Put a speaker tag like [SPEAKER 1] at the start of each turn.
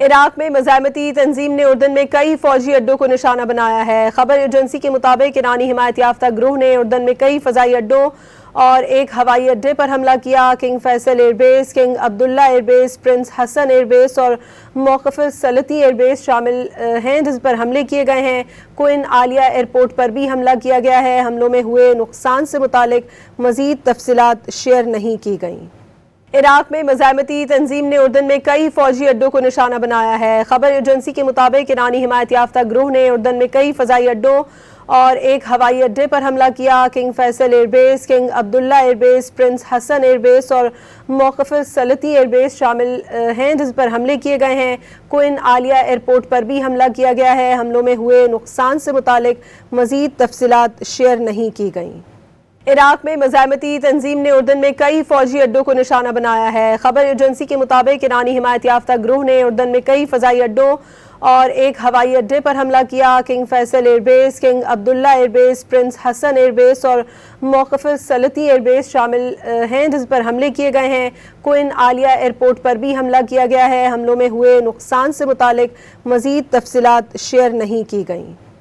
[SPEAKER 1] عراق میں مزاحمتی تنظیم نے اردن میں کئی فوجی اڈوں کو نشانہ بنایا ہے۔ خبر ایجنسی کے مطابق ایرانی حمایت یافتہ گروہ نے اردن میں کئی فضائی اڈوں اور ایک ہوائی اڈے پر حملہ کیا۔ King Faisal air base, king Abdullah air base, prince Hassan air base اور موقف سلطی ایئر بیس شامل ہیں جس پر حملے کیے گئے ہیں۔ کوئن عالیہ ایئرپورٹ پر بھی حملہ کیا گیا ہے۔ حملوں میں ہوئے نقصان سے متعلق مزید تفصیلات شیئر نہیں کی گئیں۔ عراق میں مزاحمتی تنظیم نے اردن میں کئی فوجی اڈوں کو نشانہ بنایا ہے۔ خبر ایجنسی کے مطابق ایرانی حمایت یافتہ گروہ نے اردن میں کئی فضائی اڈوں اور ایک ہوائی اڈے پر حملہ کیا۔ King Faisal air base, king Abdullah air base, prince Hassan air base اور موقف سلطی ایئر بیس شامل ہیں جس پر حملے کیے گئے ہیں۔ کوئن عالیہ ایئرپورٹ پر بھی حملہ کیا گیا ہے۔ حملوں میں ہوئے نقصان سے متعلق مزید تفصیلات شیئر نہیں کی گئیں۔ عراق میں مزاحمتی تنظیم نے اردن میں کئی فوجی اڈوں کو نشانہ بنایا ہے۔ خبر ایجنسی کے مطابق ایرانی حمایت یافتہ گروہ نے اردن میں کئی فضائی اڈوں اور ایک ہوائی اڈے پر حملہ کیا۔ King Faisal air base, king Abdullah air base, prince Hassan air base اور موقف سلطی ایئر بیس شامل ہیں جس پر حملے کیے گئے ہیں۔ کوئن عالیہ ایئرپورٹ پر بھی حملہ کیا گیا ہے۔ حملوں میں ہوئے نقصان سے متعلق مزید تفصیلات شیئر نہیں کی گئیں۔